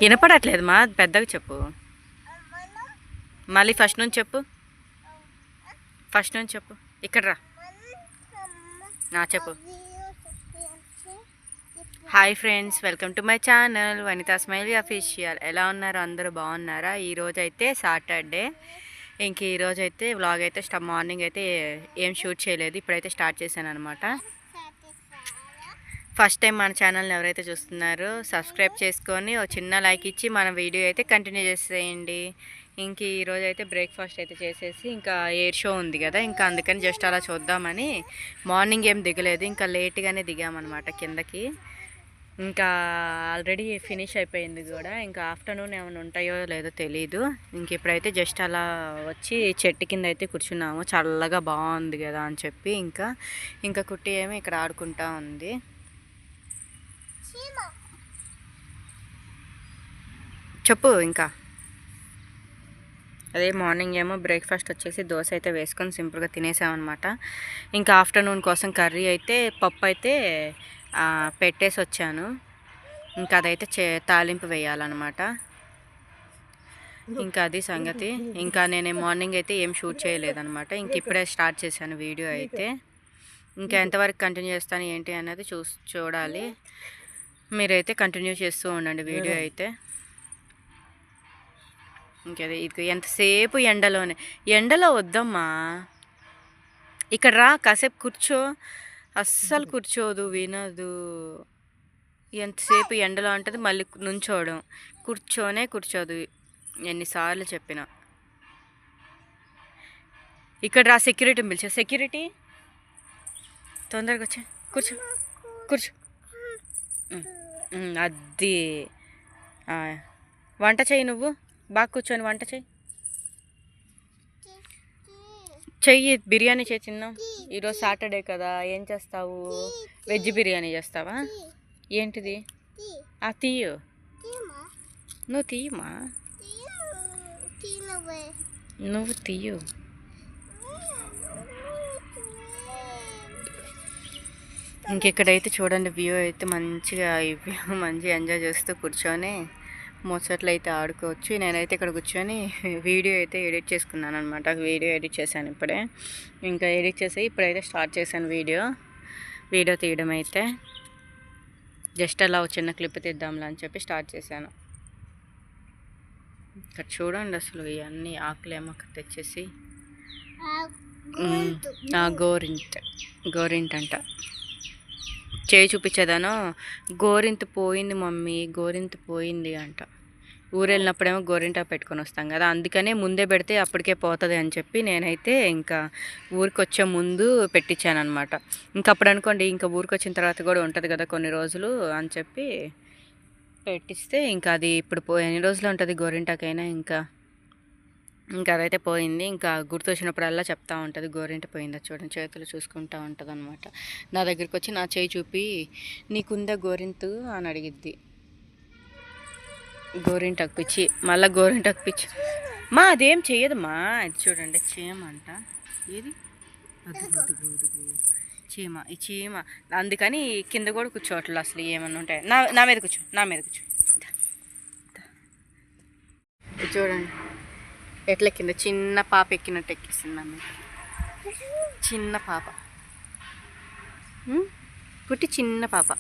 వినపడట్లేదు మా పెద్దగా చెప్పు. మళ్ళీ ఫస్ట్ నుంచి చెప్పు. ఫస్ట్ నుంచి చెప్పు. ఇక్కడ రా చెప్పు. Hi friends, welcome to my channel Vanitha smiley official. ఎలా ఉన్నారు అందరూ? బాగున్నారా? ఈరోజు అయితే సాటర్డే. ఇంక ఈరోజు అయితే వ్లాగ్ అయితే మార్నింగ్ అయితే ఏం షూట్ చేయలేదు, ఇప్పుడైతే స్టార్ట్ చేశాను అనమాట. ఫస్ట్ టైం మన ఛానల్ని ఎవరైతే చూస్తున్నారో సబ్స్క్రైబ్ చేసుకొని ఒక చిన్న లైక్ ఇచ్చి మన వీడియో అయితే కంటిన్యూ చేసేయండి. ఇంక ఈరోజు అయితే బ్రేక్ఫాస్ట్ అయితే చేసేసి ఇంకా ఎయిర్ షో ఉంది కదా, ఇంకా అందుకని జస్ట్ అలా చూద్దామని మార్నింగ్ ఏం దిగలేదు, ఇంకా లేట్గానే దిగామన్నమాట కిందకి. ఇంకా ఆల్రెడీ ఫినిష్ అయిపోయింది కూడా, ఇంకా ఆఫ్టర్నూన్ ఏమైనా ఉంటాయో లేదో తెలీదు. ఇంక ఇప్పుడైతే జస్ట్ అలా వచ్చి చెట్టు కింద అయితే కూర్చున్నాము, చల్లగా బాగుంది కదా అని చెప్పి. ఇంకా కుట్టి ఏమో ఇక్కడ ఆడుకుంటా ఉంది. చెప్పు. ఇంకా అదే మార్నింగ్ ఏమో బ్రేక్ఫాస్ట్ వచ్చేసి దోశ అయితే వేసుకొని సింపుల్గా తినేసామన్నమాట. ఇంకా ఆఫ్టర్నూన్ కోసం కర్రీ అయితే పప్పు అయితే పెట్టేసి వచ్చాను. ఇంకా అదైతే తాలింపు వేయాలన్నమాట. ఇంకా అది సంగతి. ఇంకా నేను మార్నింగ్ అయితే ఏం షూట్ చేయలేదన్నమాట, ఇంక ఇప్పుడే స్టార్ట్ చేశాను వీడియో అయితే. ఇంకా ఎంతవరకు కంటిన్యూ చేస్తాను ఏంటి అనేది చూడాలి. మీరైతే కంటిన్యూ చేస్తూ ఉండండి వీడియో అయితే. ఇంకదే ఇది ఎంతసేపు ఎండలో వద్దమ్మా, ఇక్కడ రా కాసేపు కూర్చో. అస్సలు కూర్చోదు, వినదు. ఎంతసేపు ఎండలో అంటది, మళ్ళీ నుంచోవడం. కూర్చోదు, ఎన్నిసార్లు చెప్పినా. ఇక్కడ రా, సెక్యూరిటీని పిలిచా. సెక్యూరిటీ తొందరగా వచ్చా, కూర్చో. అది వంట చెయ్యి, నువ్వు బాగా కూర్చొని వంట చెయ్యి. బిర్యానీ చేయి తిన్నాం. ఈరోజు సాటర్డే కదా, ఏం చేస్తావు? వెజ్ బిర్యానీ చేస్తావా? ఏంటిది? తీయు. నువ్వు తీయమా, నువ్వు తీయు. ఇంకెక్కడైతే చూడండి వ్యూ అయితే మంచిగా ఎంజాయ్ చేస్తూ కూర్చొని ముచ్చట్లు అయితే ఆడుకోవచ్చు. నేనైతే ఇక్కడ కూర్చొని వీడియో అయితే ఎడిట్ చేసుకున్నాను అనమాట. వీడియో ఎడిట్ చేశాను ఇప్పుడే. ఇంకా ఎడిట్ చేసి ఇప్పుడైతే స్టార్ట్ చేశాను వీడియో తీయడం అయితే. జస్ట్ అలా ఒక చిన్న క్లిప్ తీద్దాంలే అని చెప్పి స్టార్ట్ చేశాను. ఇక్కడ చూడండి అసలు ఇవన్నీ ఆకులేమో తెచ్చేసి గోరింట అంట. చేయి చూపించేదాను. గోరింత పోయింది మమ్మీ, గోరింత పోయింది అంట. ఊరు వెళ్ళినప్పుడేమో గోరింట పెట్టుకొని వస్తాం కదా, అందుకనే ముందే పెడితే అప్పటికే పోతుంది అని చెప్పి నేనైతే ఇంకా ఊరికి వచ్చే ముందు పెట్టించాను అనమాట. ఇంకా అప్పుడు అనుకోండి, ఇంకా ఊరికి వచ్చిన తర్వాత కూడా ఉంటుంది కదా కొన్ని రోజులు అని చెప్పి పెట్టిస్తే, ఇంకా అది ఇప్పుడు ఎన్ని రోజులు ఉంటుంది గోరింటాకైనా. ఇంకా అదైతే పోయింది. ఇంకా గుర్తొచ్చినప్పుడల్లా చెప్తా ఉంటుంది గోరింట పోయిందా చూడండి, చేతులు చూసుకుంటూ ఉంటుంది అనమాట. నా దగ్గరికి వచ్చి నా చేయి చూపి నీకుందా గోరింతు అని అడిగిద్ది. గోరింటకు పిచ్చి, మళ్ళీ గోరింటకు పిచ్చి. మా అదేం చెయ్యదమ్మా, ఇది చూడండి చీమంట. ఏది చీమ, ఈ చీమ. అందుకని కింద కూడా కూర్చోవట్లేదు అసలు. ఏమన్నా ఉంటాయి నా మీద కూర్చో. చూడండి ఎట్లా కింద చిన్న పాప ఎక్కినట్టు ఎక్కిస్తుంది అమ్మ. చిన్న పాప పుట్టి చిన్న పాప.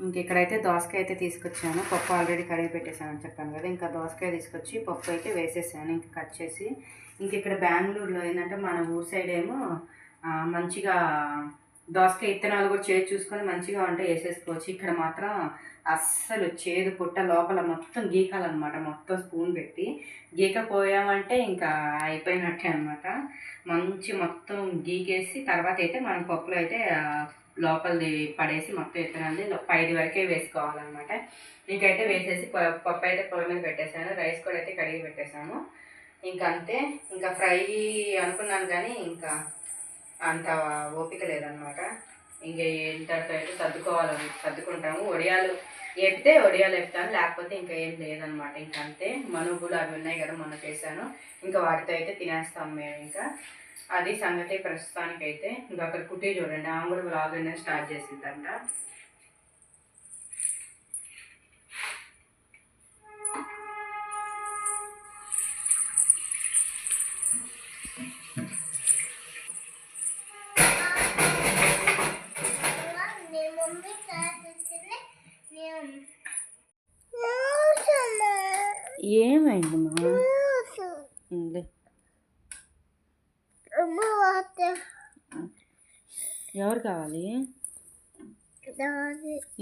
ఇంకెక్కడైతే దోసకాయ అయితే తీసుకొచ్చాను. పప్పు ఆల్రెడీ కడిగి పెట్టేశాను అని చెప్పాను కదా, ఇంకా దోసకాయ తీసుకొచ్చి పప్పు అయితే వేసేసాను ఇంకా కట్ చేసి. ఇక్కడ బెంగళూరులో ఏంటంటే మన ఊరు సైడ్ ఏమో మంచిగా దోసకాయ విత్తనాలు కూడా చేదు చూసుకొని మంచిగా వంట వేసేసుకోవచ్చు. ఇక్కడ మాత్రం అస్సలు చేదు పుట్ట లోపల మొత్తం గీకాలన్నమాట. మొత్తం స్పూన్ పెట్టి గీకపోయామంటే ఇంకా అయిపోయినట్టే అనమాట. మొత్తం గీకేసి తర్వాత అయితే మనం పప్పులో అయితే లోపలిది పడేసి మొత్తం విత్తనాన్ని పైది వరకే వేసుకోవాలన్నమాట. ఇంకైతే వేసేసి పప్పు అయితే పొయ్యి మీద పెట్టేశాను. రైస్ కూడా అయితే కడిగి పెట్టేశాను. ఇంకా అంతే. ఇంకా ఫ్రై అనుకున్నాను కానీ ఇంకా అంత ఓపిక లేదనమాట. ఇంకా ఏంటంటే అయితే సర్దుకుంటాము. వడియాలు ఎప్పితే వడియాలు ఎప్పుతాను, లేకపోతే ఇంకా ఏం లేదనమాట. ఇంకా అంతే. మనుగులు అవి ఉన్నాయి కదా, మొన్న చేశాను. ఇంకా వాటితో అయితే తినేస్తాం మేము. ఇంకా అది సంగతి ప్రస్తుతానికైతే. ఇంకా అక్కడ కుట్టి చూడండి, ఆమె కూడా వ్లాగ్ అనేది స్టార్ట్ చేసిందంట. ఏమైందమ్మా? ఎవరు కావాలి?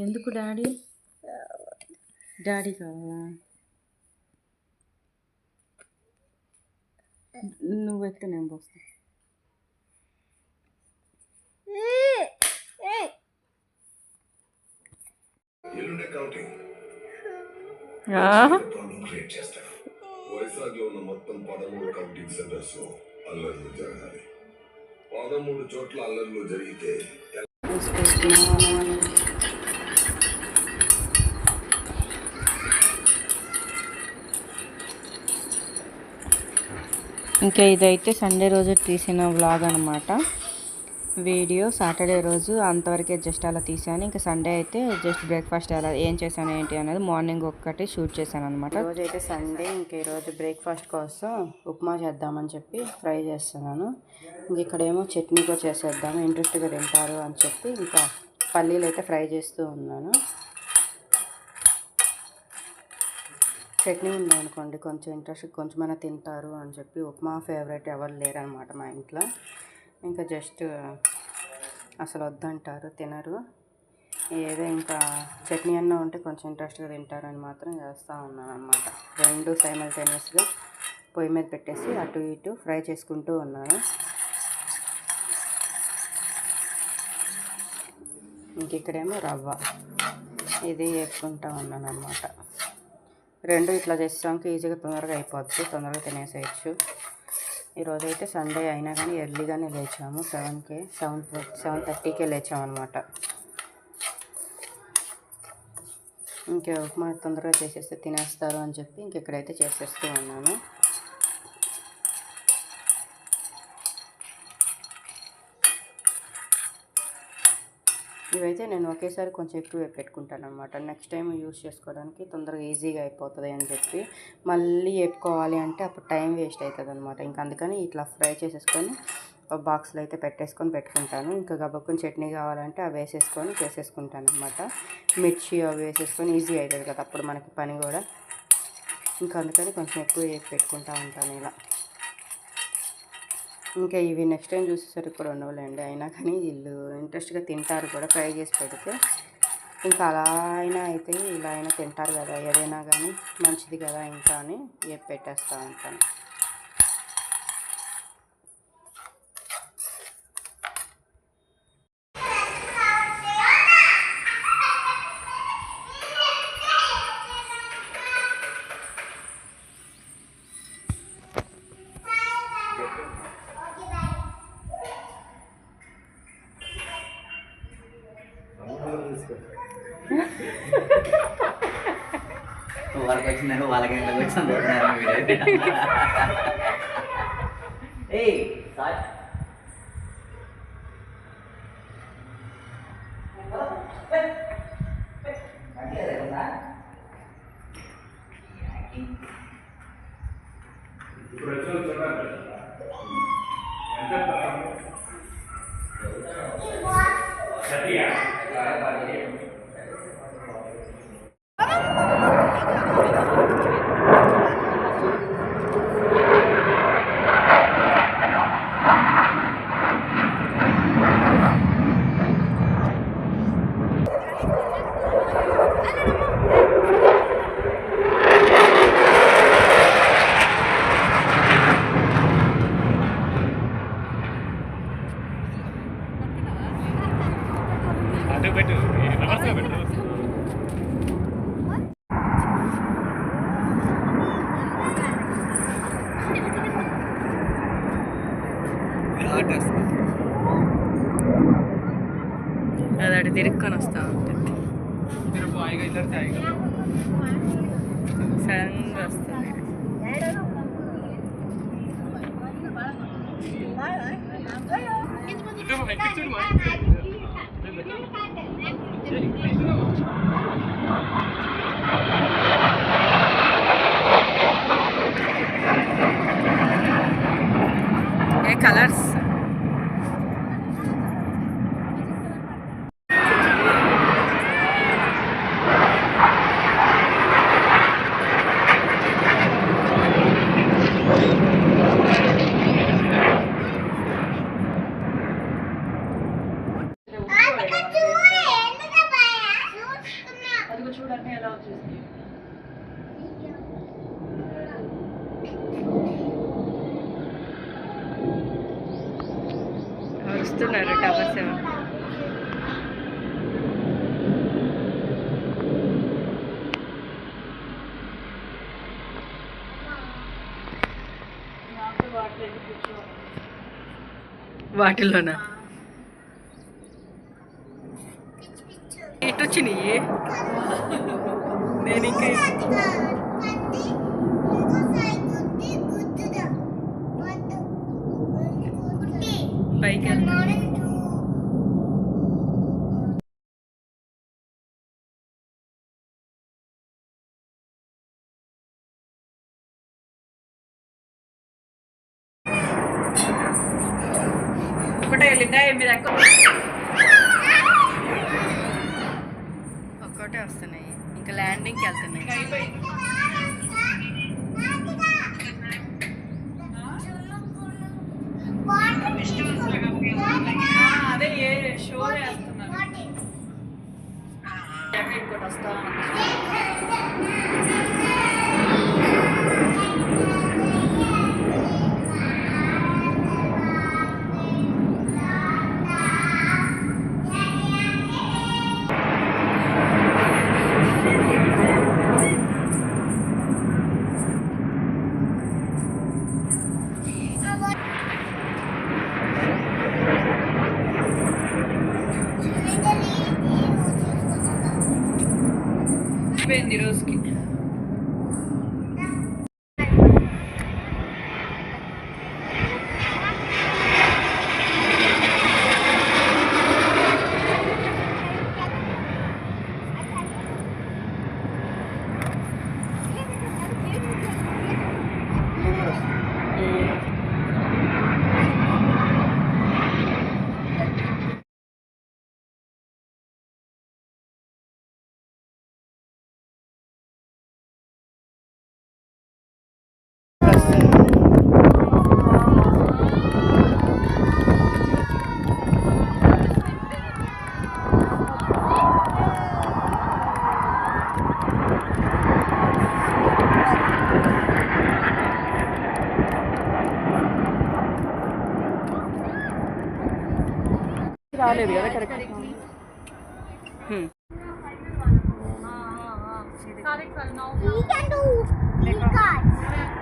ఎందుకు డాడీ? డాడీ కావాలా? నువ్వు ఎత్తు, నేను పోస్తా. వైజాగ్ లో ఉన్న మొత్తం 13 కౌంటింగ్ సెంటర్స్ అల్లర్లు జరగాలి. 13 చోట్ల అల్లర్లు జరిగితే ఇంకా ఇదైతే సండే రోజు తీసిన వ్లాగ్ అనమాట. వీడియో సాటర్డే రోజు అంతవరకే జస్ట్ అలా తీసాను. ఇంకా సండే అయితే జస్ట్ బ్రేక్ఫాస్ట్ ఎలా ఏం చేశాను ఏంటి అనేది మార్నింగ్ ఒక్కటి షూట్ చేశాను అనమాట. ఈరోజు అయితే సండే. ఇంకా ఈరోజు బ్రేక్ఫాస్ట్ కోసం ఉప్మా చేద్దామని చెప్పి ఫ్రై చేస్తున్నాను. ఇంక ఇక్కడేమో చట్నీ కూడా చేసేద్దాము, ఇంట్రెస్ట్గా తింటారు అని చెప్పి ఇంకా పల్లీలు అయితే ఫ్రై చేస్తూ ఉన్నాను. చట్నీ ఉందనుకోండి కొంచెం ఇంట్రెస్ట్, కొంచెమైనా తింటారు అని చెప్పి. ఉప్మా ఫేవరెట్ ఎవరు లేరనమాట మా ఇంట్లో. ఇంకా జస్ట్ అసలు వద్దంటారు, తినరు. ఏదో ఇంకా చట్నీ అన్నా ఉంటే కొంచెం ఇంట్రెస్ట్గా తింటారని మాత్రం చేస్తూ ఉన్నాను అనమాట. రెండు సైమల్టేనియస్గా పొయ్యి మీద పెట్టేసి అటు ఇటు ఫ్రై చేసుకుంటూ ఉన్నాను. ఇంక ఇక్కడేమో రవ్వ ఇది వేసుకుంటూ ఉన్నాను అనమాట. రెండు ఇట్లా చేసాక ఈజీగా తొందరగా అయిపోద్ది, తొందరగా తినేసేయచ్చు. ఈరోజు అయితే సండే అయినా కానీ ఎర్లీగానే లేచాము. 7:30కే లేచాము అనమాట. ఇంకా ఉప్మా తొందరగా చేసేస్తే తినేస్తారు అని చెప్పి ఇంకెక్కడైతే చేసేస్తూ ఉన్నాను. ఇవైతే నేను ఒకేసారి కొంచెం ఎక్కువ పెట్టుకుంటాను అనమాట. నెక్స్ట్ టైం యూస్ చేసుకోవడానికి తొందరగా ఈజీగా అయిపోతుంది అని చెప్పి. మళ్ళీ వేపుకోవాలి అంటే అప్పుడు టైం వేస్ట్ అవుతుంది అనమాట. ఇంకా అందుకని ఇట్లా ఫ్రై చేసేసుకొని ఒక బాక్స్లో అయితే పెట్టుకుంటాను. ఇంకా గబక్కుని చట్నీ కావాలంటే అవి వేసేసుకొని చేసేసుకుంటాను అనమాట. మిర్చి అవి వేసేసుకొని ఈజీ అవుతుంది కదా అప్పుడు మనకి పని కూడా. ఇంకా అందుకని కొంచెం ఎక్కువ పెట్టుకుంటూ ఉంటాను ఇలా. ఇంకా ఇవి నెక్స్ట్ టైం చూసేసరికి కూడా ఉండవులేండి. అయినా కానీ వీళ్ళు ఇంట్రెస్ట్గా తింటారు కూడా ఫ్రై చేసి పెడితే. ఇంకా అలా అయినా అయితే ఇలా అయినా తింటారు కదా, ఏదైనా కానీ మంచిది కదా ఇంకా అని పెట్టేస్తూ ఉంటాను. వాళ్ళకి వచ్చిందని వాళ్ళకి వచ్చి అది అటు తిరుక్కొని వస్తా ఉంటుంది సడన్గా వస్తుంది. ఏ కలర్స్ చూడండి ఎలా వచ్చేసి వస్తున్నారు టవర్ 7. వాటిల్లోనా ఇటు వచ్చినాయి. నేను ఇంకా పైకి వెళ్తాను. ఒకటే వెళ్ళిందా మీరు ఎక్కడ ఒక్కటే వస్తున్నాయి ఇంకా ల్యాండింగ్కి వెళ్తున్నాయి. అదే ఏ షో చేస్తున్నారు ఇంకోటి వస్తా అయిపోయింది రోజుకి. రాలేదు కదా correct. He can do. He can't.